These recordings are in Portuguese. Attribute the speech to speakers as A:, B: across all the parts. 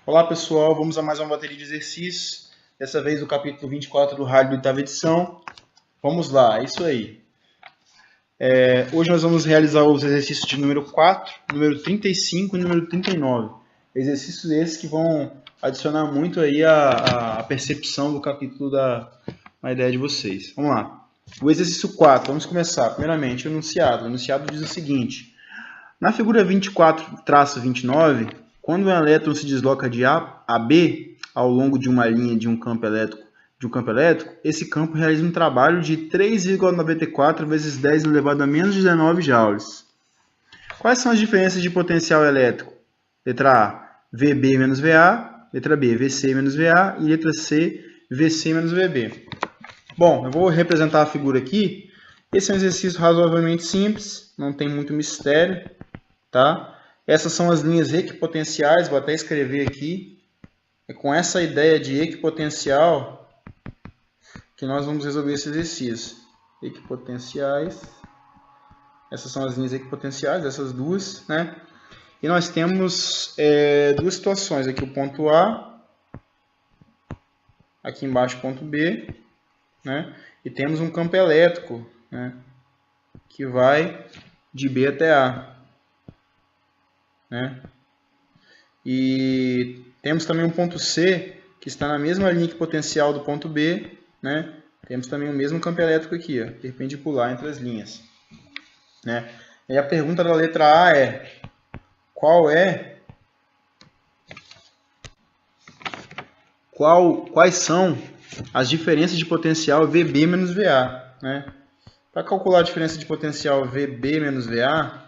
A: Olá pessoal, vamos a mais uma bateria de exercícios, dessa vez o capítulo 24 do Rádio do oitava edição. Vamos lá, é isso aí. Hoje nós vamos realizar os exercícios de número 4, número 35 e número 39. Exercícios esses que vão adicionar muito aí a percepção do capítulo na ideia de vocês. Vamos lá. O exercício 4, vamos começar. Primeiramente, o enunciado. O enunciado diz o seguinte: na figura 24-29, quando um elétron se desloca de A a B ao longo de uma linha de um campo elétrico, esse campo realiza um trabalho de 3,94 vezes 10 elevado a menos 19 joules. Quais são as diferenças de potencial elétrico? Letra A, VB menos VA, letra B, VC menos VA e letra C, VC menos VB. Bom, eu vou representar a figura aqui. Esse é um exercício razoavelmente simples, não tem muito mistério, tá? Essas são as linhas equipotenciais, vou até escrever aqui. É com essa ideia de equipotencial que nós vamos resolver esse exercício. Equipotenciais. Essas são as linhas equipotenciais, essas duas, né? E nós temos duas situações. Aqui o ponto A, aqui embaixo o ponto B, né? E temos um campo elétrico, né? Que vai de B até A, né? E temos também um ponto C, que está na mesma linha equipotencial do ponto B, né? Temos também o mesmo campo elétrico aqui, ó, perpendicular entre as linhas, né? E a pergunta da letra A é: quais são as diferenças de potencial VB menos VA, né? Para calcular a diferença de potencial VB menos VA,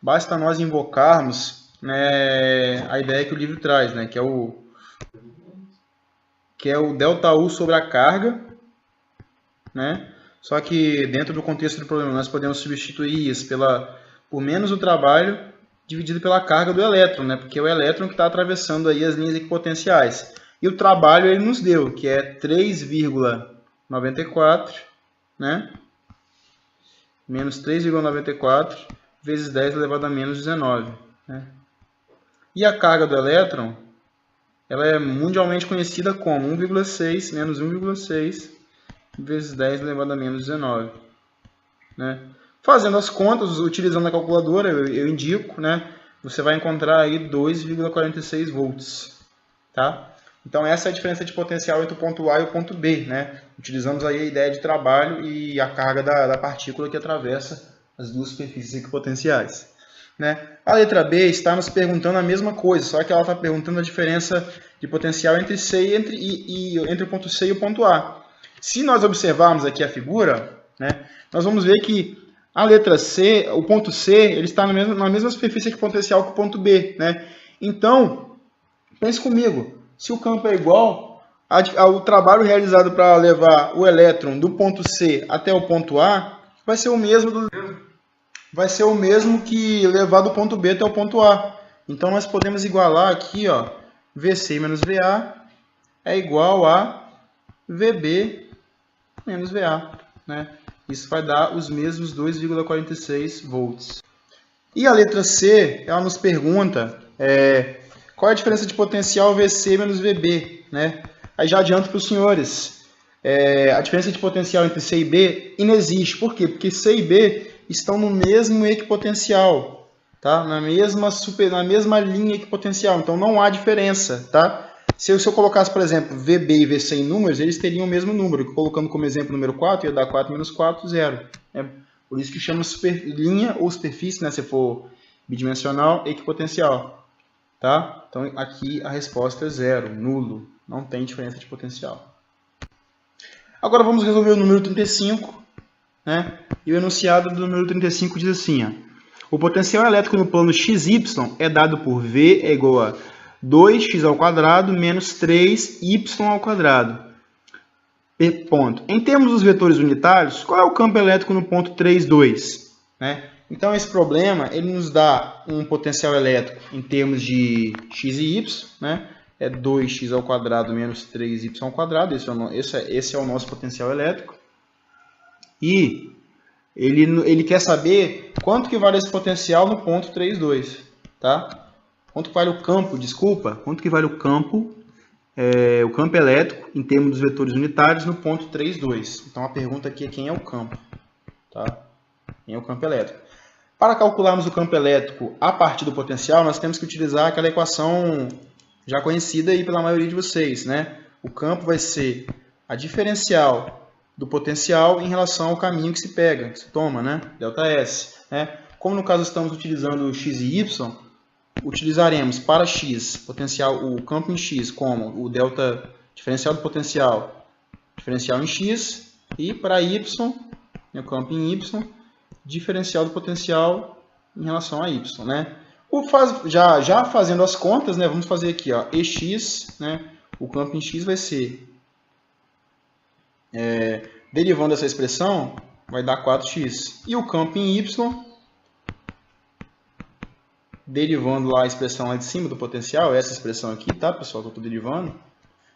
A: basta nós invocarmos, né, a ideia que o livro traz, né, que é o ΔU sobre a carga, né? Só que dentro do contexto do problema nós podemos substituir isso por menos o trabalho dividido pela carga do elétron, né? Porque é o elétron que está atravessando aí as linhas equipotenciais. E o trabalho ele nos deu, que é 3,94, né? Menos 3,94 vezes 10 elevado a menos 19, né? E a carga do elétron, ela é mundialmente conhecida como 1,6 menos 1,6 vezes 10 elevado a menos 19, né? Fazendo as contas, utilizando a calculadora, eu indico, né? Você vai encontrar aí 2,46 volts, tá? Então essa é a diferença de potencial entre o ponto A e o ponto B, né? Utilizamos aí a ideia de trabalho e a carga da partícula que atravessa as duas superfícies equipotenciais, né? A letra B está nos perguntando a mesma coisa, só que ela está perguntando a diferença de potencial entre C entre o ponto C e o ponto A. Se nós observarmos aqui a figura, né, nós vamos ver que a letra C, o ponto C, ele está na mesma superfície equipotencial que o ponto B, né? Então, pense comigo, se o campo é igual, o trabalho realizado para levar o elétron do ponto C até o ponto A vai ser o mesmo que levar do ponto B até o ponto A. Então, nós podemos igualar aqui, ó, VC menos VA é igual a VB menos VA, né? Isso vai dar os mesmos 2,46 volts. E a letra C, ela nos pergunta qual é a diferença de potencial VC menos VB, né? Aí já adianto para os senhores, a diferença de potencial entre C e B inexiste. Por quê? Porque C e B estão no mesmo equipotencial, tá? Na mesma linha equipotencial, então não há diferença, tá? Se eu colocasse, por exemplo, VB e VC em números, eles teriam o mesmo número. Colocando como exemplo o número 4, ia dar 4 menos 4, 0. Por isso que chama linha ou superfície, né, se for bidimensional, equipotencial. Tá? Então, aqui a resposta é 0, nulo. Não tem diferença de potencial. Agora vamos resolver o número 35. Né? E o enunciado do número 35 diz assim: ó, o potencial elétrico no plano XY é dado por V é igual a 2x ao quadrado menos 3y ao quadrado. Ponto. Em termos dos vetores unitários, qual é o campo elétrico no ponto 3, 2? Né? Então, esse problema ele nos dá um potencial elétrico em termos de x e y, né? É 2x ao quadrado menos 3y ao quadrado. Esse é o nosso potencial elétrico. E ele quer saber quanto que vale esse potencial no ponto 3, 2. Tá? Quanto que vale o campo, desculpa, quanto que vale o campo elétrico em termos dos vetores unitários no ponto 3, 2. Então a pergunta aqui é quem é o campo, tá? Quem é o campo elétrico? Para calcularmos o campo elétrico a partir do potencial, nós temos que utilizar aquela equação já conhecida aí pela maioria de vocês, né? O campo vai ser a diferencial do potencial em relação ao caminho que se pega, que se toma, né? ΔS, né? Como no caso estamos utilizando x e y, utilizaremos para x potencial, o campo em x como o delta diferencial do potencial, diferencial em x, e para y, o campo em y, diferencial do potencial em relação a y, né? Já fazendo as contas, né, vamos fazer aqui, ó, EX, né, o campo em x vai ser, derivando essa expressão, vai dar 4x. E o campo em y, derivando lá a expressão lá de cima do potencial, essa expressão aqui, tá, pessoal, que eu estou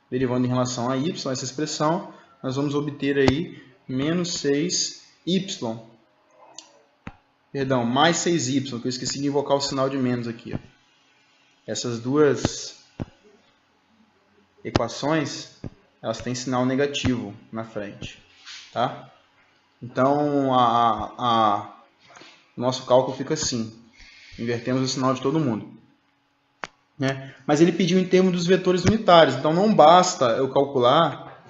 A: derivando em relação a y, essa expressão, nós vamos obter aí menos 6y. Perdão, mais 6y, que eu esqueci de invocar o sinal de menos aqui. Ó. Essas duas equações, elas têm sinal negativo na frente, tá? Então, nosso cálculo fica assim. Invertemos o sinal de todo mundo. Né? Mas ele pediu em termos dos vetores unitários, então não basta eu calcular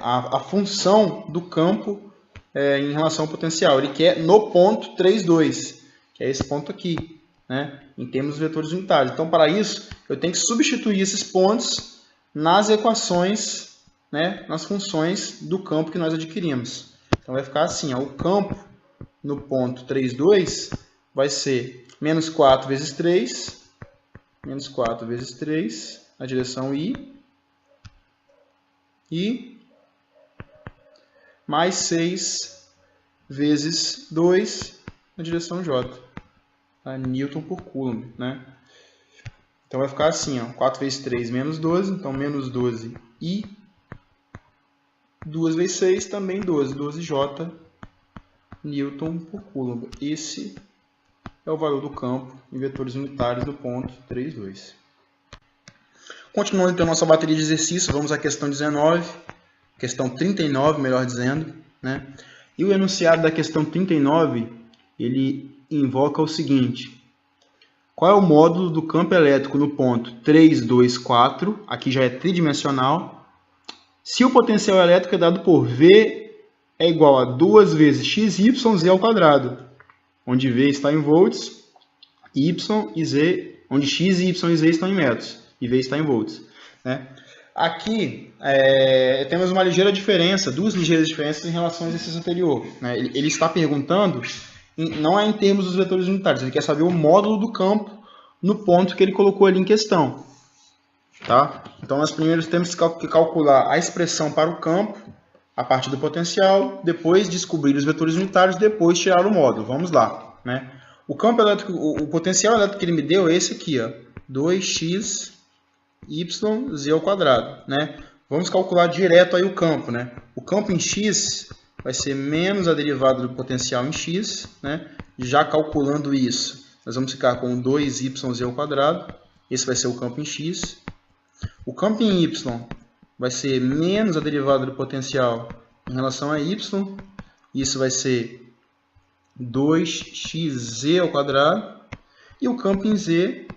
A: a função do campo em relação ao potencial. Ele quer no ponto 3, 2, que é esse ponto aqui, né? Em termos dos vetores unitários. Então, para isso, eu tenho que substituir esses pontos nas equações, né? Nas funções do campo que nós adquirimos. Então, vai ficar assim, ó, o campo no ponto 3, 2 vai ser menos 4 vezes 3, menos 4 vezes 3, na direção I, e mais 6 vezes 2 na direção J, tá? Newton por Coulomb, né? Então vai ficar assim, ó, 4 vezes 3 menos 12, então menos 12 I, 2 vezes 6 também 12, 12J, Newton por Coulomb. Esse é o valor do campo em vetores unitários do ponto 3, 2. Continuando então nossa bateria de exercícios, vamos à questão 19, questão 39, melhor dizendo, né? E o enunciado da questão 39, ele invoca o seguinte: qual é o módulo do campo elétrico no ponto 3, 2, 4, aqui já é tridimensional, se o potencial elétrico é dado por V é igual a 2 vezes XYZ ao quadrado, onde V está em volts, Y e Z, onde X, Y e Z estão em metros, e V está em volts, né? Aqui temos uma ligeira diferença, duas ligeiras diferenças em relação ao exercício anterior, né? Ele está perguntando, não é em termos dos vetores unitários, ele quer saber o módulo do campo no ponto que ele colocou ali em questão. Tá? Então, nós primeiro temos que calcular a expressão para o campo, a partir do potencial, depois descobrir os vetores unitários, depois tirar o módulo. Vamos lá. Né? O campo elétrico, o potencial elétrico que ele me deu é esse aqui, ó, 2x YZ ao quadrado, né? Vamos calcular direto aí o campo, né? O campo em x vai ser menos a derivada do potencial em x, né? Já calculando isso, nós vamos ficar com 2yz ao quadrado. Esse vai ser o campo em x. O campo em y vai ser menos a derivada do potencial em relação a y. Isso vai ser 2xz ao quadrado. E o campo em z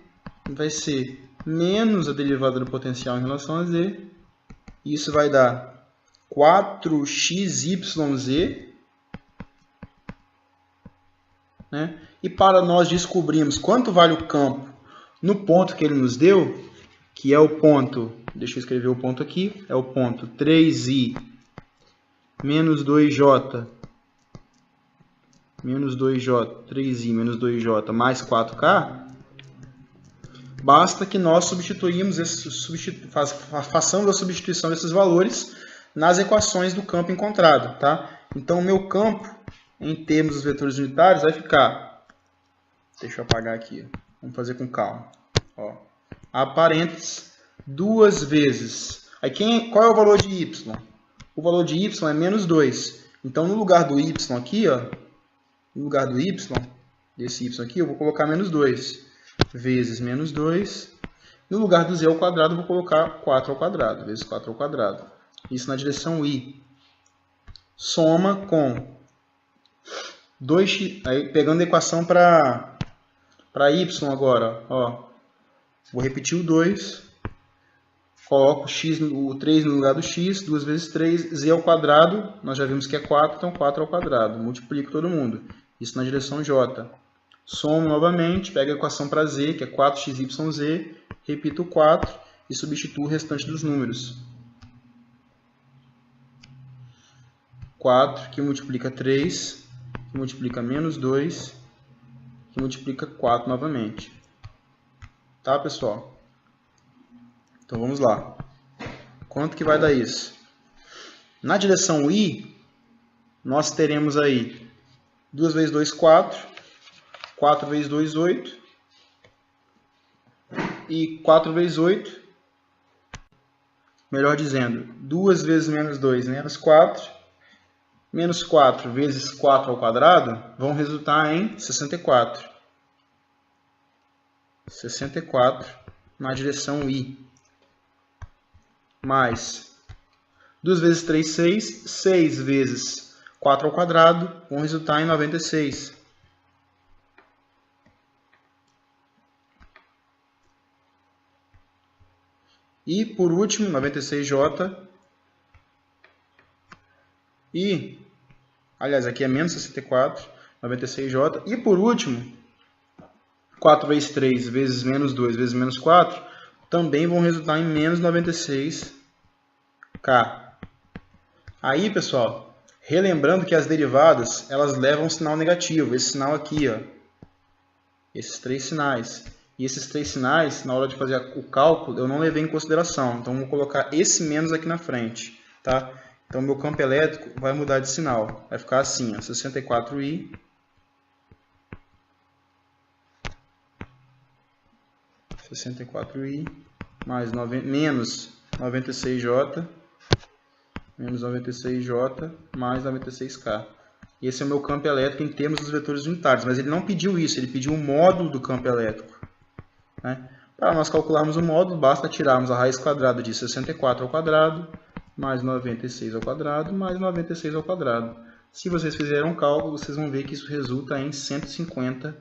A: vai ser menos a derivada do potencial em relação a z. Isso vai dar 4xyz. Né? E para nós descobrirmos quanto vale o campo no ponto que ele nos deu, que é o ponto, deixa eu escrever o ponto aqui, é o ponto 3i menos 2j, 3i menos 2j mais 4k, basta que nós façamos a substituição desses valores nas equações do campo encontrado. Tá? Então, o meu campo, em termos dos vetores unitários, vai ficar... Deixa eu apagar aqui. Vamos fazer com calma. Ó. A parênteses, 2 vezes... Aí, qual é o valor de y? O valor de y é menos 2. Então, no lugar do y aqui, ó, no lugar do y, desse y aqui, eu vou colocar menos 2. vezes menos 2. No lugar do z ao quadrado, eu vou colocar 4 ao quadrado, vezes 4 ao quadrado. Isso na direção y. Soma com 2x, aí pegando a equação para y agora, ó. Vou repetir o 2, coloco o 3 no lugar do x, 2 vezes 3, z ao quadrado, nós já vimos que é 4, então 4 ao quadrado. Multiplico todo mundo. Isso na direção j. Somo novamente, pego a equação para z, que é 4xyz, repito o 4 e substituo o restante dos números. 4 que multiplica 3, que multiplica menos 2, que multiplica 4 novamente. Tá, pessoal? Então vamos lá. Quanto que vai dar isso? Na direção y, nós teremos aí 2 vezes 2, 4. 4 vezes 2, 8. E 4 vezes 8. Melhor dizendo, 2 vezes menos 2, menos 4. Menos 4 vezes 4 ao quadrado vão resultar em 64. 64 na direção y. Mais 2 vezes 3, 6. 6 vezes 4 ao quadrado vão resultar em 96. E, por último, 96j. E, aliás, aqui é menos 64, 96j. E, por último, 4 vezes 3 vezes menos 2 vezes menos 4 também vão resultar em menos 96k. Aí, pessoal, relembrando que as derivadas, elas levam um sinal negativo. Esse sinal aqui, ó. Esses 3 sinais. E esses 3 sinais, na hora de fazer o cálculo, eu não levei em consideração. Então, vou colocar esse menos aqui na frente. Tá? Então, meu campo elétrico vai mudar de sinal. Vai ficar assim, ó, 64i. 64i mais menos 96j. Menos 96j mais 96k. Esse é o meu campo elétrico em termos dos vetores unitários. Mas ele não pediu isso, ele pediu o módulo do campo elétrico. Né? Para nós calcularmos o módulo, basta tirarmos a raiz quadrada de 64 ao quadrado, mais 96 ao quadrado, mais 96 ao quadrado. Se vocês fizerem um cálculo, vocês vão ver que isso resulta em 150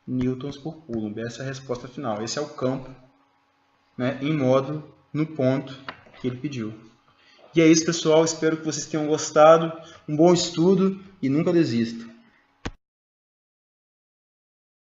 A: newtons por coulomb. Essa é a resposta final. Esse é o campo, né, em módulo, no ponto que ele pediu. E é isso, pessoal. Espero que vocês tenham gostado. Um bom estudo e nunca desista.